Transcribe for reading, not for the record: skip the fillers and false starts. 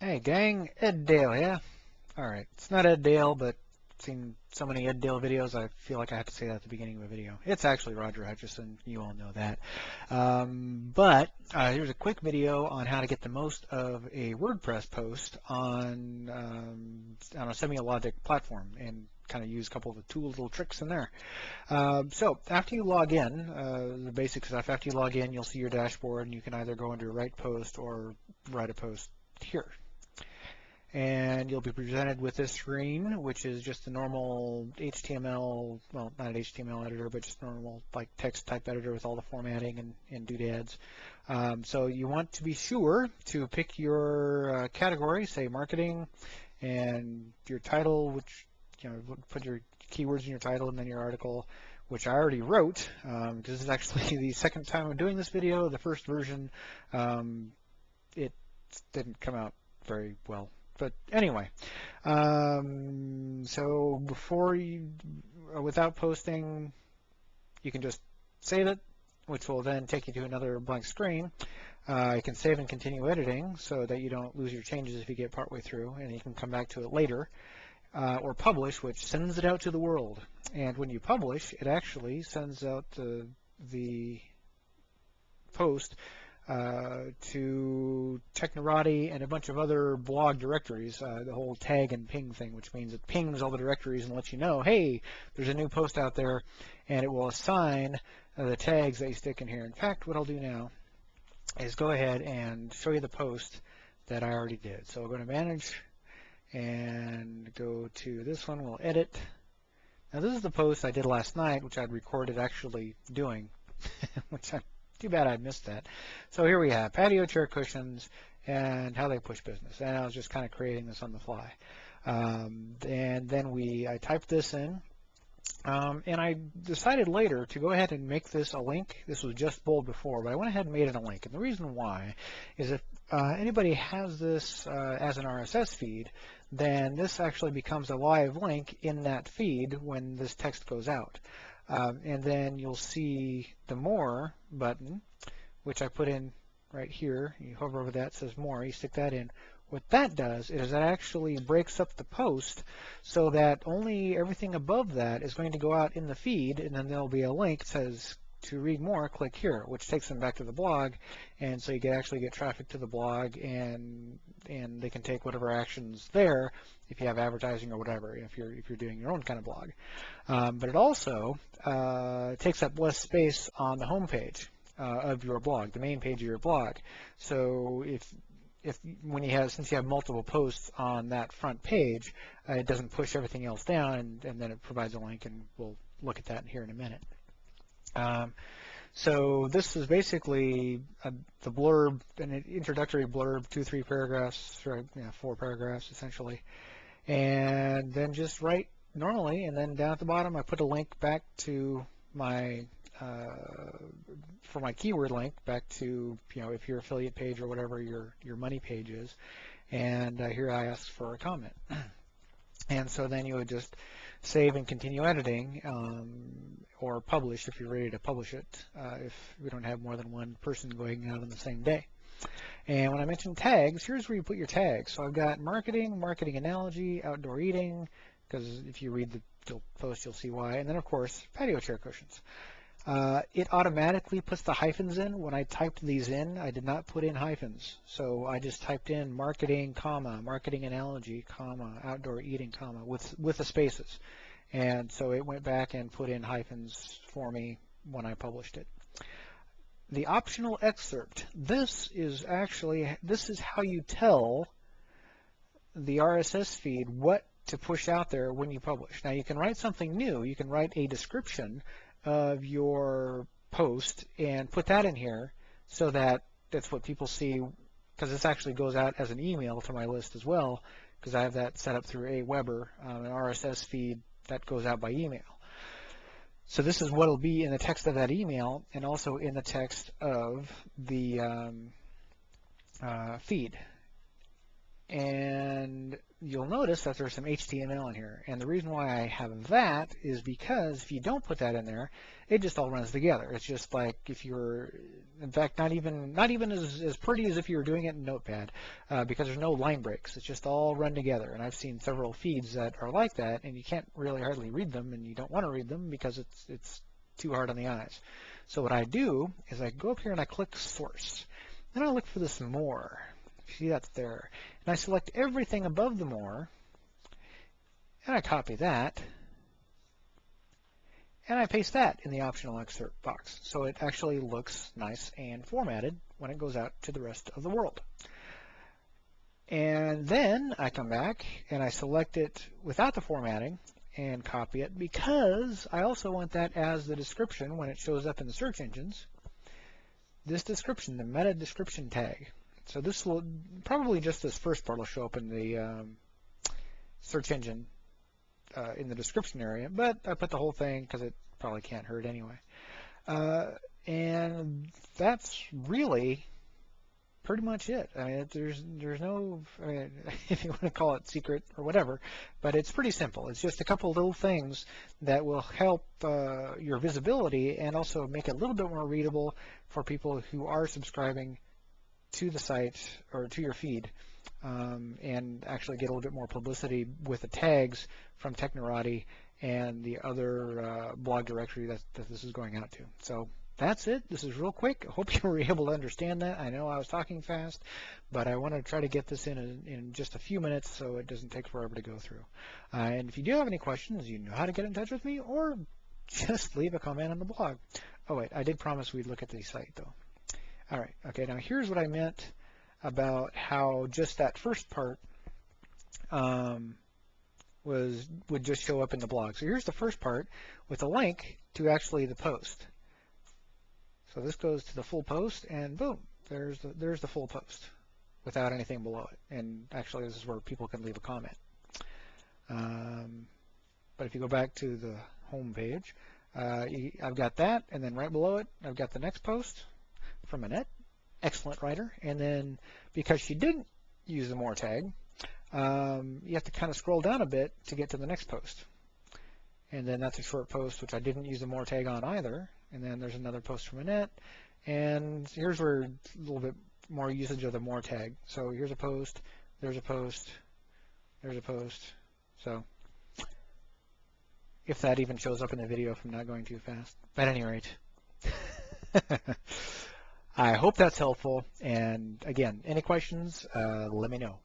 Hey gang, Ed Dale, yeah? Alright, it's not Ed Dale, but I've seen so many Ed Dale videos, I feel like I have to say that at the beginning of a video. It's actually Roger Hutchison, you all know that. But here's a quick video on how to get the most of a WordPress post on a semiologic platform and kind of use a couple of the little tricks in there. So after you log in, the basic stuff, after you log in, you'll see your dashboard and you can either go into Write Post or write a post here. And you'll be presented with this screen, which is just a normal HTML, well, not an HTML editor, but just normal like text type editor with all the formatting and doodads. So you want to be sure to pick your category, say marketing, and your title, which, you know, put your keywords in your title and then your article, which I already wrote. This is actually the second time I'm doing this video. The first version, it didn't come out very well. But anyway, so without posting, you can just save it, which will then take you to another blank screen. You can save and continue editing so that you don't lose your changes if you get partway through, and you can come back to it later. Or publish, which sends it out to the world. And when you publish, it actually sends out the post to Technorati and a bunch of other blog directories, the whole tag and ping thing, which means it pings all the directories and lets you know, hey, there's a new post out there, and it will assign the tags that you stick in here. In fact, what I'll do now is go ahead and show you the post that I already did. So I'll go to Manage and go to this one. We'll edit. Now this is the post I did last night, which I'd recorded actually doing, which I'm too bad I missed that. So here we have patio chair cushions and how they push business. And I was just kind of creating this on the fly. And then I typed this in. And I decided later to go ahead and make this a link. This was just bold before, but I went ahead and made it a link. And the reason why is if anybody has this as an RSS feed, then this actually becomes a live link in that feed when this text goes out. And then you'll see the More button, which I put in right here. You hover over that, it says More. You stick that in. What that does is that actually breaks up the post so that only everything above that is going to go out in the feed, and then there'll be a link that says to read more, click here, which takes them back to the blog, and so you can actually get traffic to the blog, and they can take whatever actions there if you have advertising or whatever, if you're doing your own kind of blog. But it also takes up less space on the home page of your blog, the main page of your blog. So since you have multiple posts on that front page, it doesn't push everything else down, and then it provides a link, and we'll look at that here in a minute. So this is basically the blurb, an introductory blurb, 2-3 paragraphs, or 4 paragraphs essentially, and then just write normally, and then down at the bottom I put a link back to my for my keyword link back to, if your affiliate page or whatever your money page is, and here I ask for a comment. And so then you would just save and continue editing, or publish if you're ready to publish it, if we don't have more than one person going out on the same day. And when I mentioned tags, here's where you put your tags. So I've got marketing, marketing analogy, outdoor eating, because if you read the post you'll see why, and then of course patio chair cushions. It automatically puts the hyphens in. When I typed these in, I did not put in hyphens. So I just typed in marketing, comma, marketing analogy, comma, outdoor eating, comma, with the spaces. And so it went back and put in hyphens for me when I published it. The optional excerpt. This is how you tell the RSS feed what to push out there when you publish. Now you can write something new. You can write a description of your post and put that in here so that that's what people see, because this actually goes out as an email to my list as well, because I have that set up through Aweber, an RSS feed that goes out by email. So this is what will be in the text of that email and also in the text of the feed. and you'll notice that there's some HTML in here. And the reason why I have that is because if you don't put that in there, it just all runs together. It's just like if you're, in fact, not even as pretty as if you were doing it in Notepad, because there's no line breaks. It's just all run together. And I've seen several feeds that are like that, and you can't really hardly read them, and you don't want to read them because it's too hard on the eyes. So what I do is I go up here and I click Source. Then I look for this More. See, that's there. And I select everything above the More, and I copy that, and I paste that in the optional excerpt box. So it actually looks nice and formatted when it goes out to the rest of the world. And then I come back and I select it without the formatting and copy it, because I also want that as the description when it shows up in the search engines. This description, the meta description tag. So this will probably, just this first part will show up in the search engine in the description area, but I put the whole thing because it probably can't hurt anyway. And that's really pretty much it. I mean, there's no, I mean, if you want to call it secret or whatever, but it's pretty simple. It's just a couple little things that will help your visibility and also make it a little bit more readable for people who are subscribing to the site or to your feed, and actually get a little bit more publicity with the tags from Technorati and the other blog directory that this is going out to. So that's it. This is real quick. I hope you were able to understand that. I know I was talking fast, but I want to try to get this in just a few minutes so it doesn't take forever to go through. And if you do have any questions, you know how to get in touch with me, or just leave a comment on the blog. Oh wait, I did promise we'd look at the site though. All right, okay, now here's what I meant about how just that first part would just show up in the blog. So here's the first part with a link to actually the post. So this goes to the full post, and boom, there's the full post without anything below it. And actually, this is where people can leave a comment. But if you go back to the home page, I've got that, and then right below it, I've got the next post from Annette, excellent writer. And then because she didn't use the More tag, you have to kind of scroll down a bit to get to the next post. And then that's a short post, which I didn't use the More tag on either. And then there's another post from Annette. And here's where a little bit more usage of the More tag. So here's a post, there's a post, there's a post. So if that even shows up in the video if I'm not going too fast. But at any rate, I hope that's helpful. And again, any questions, let me know.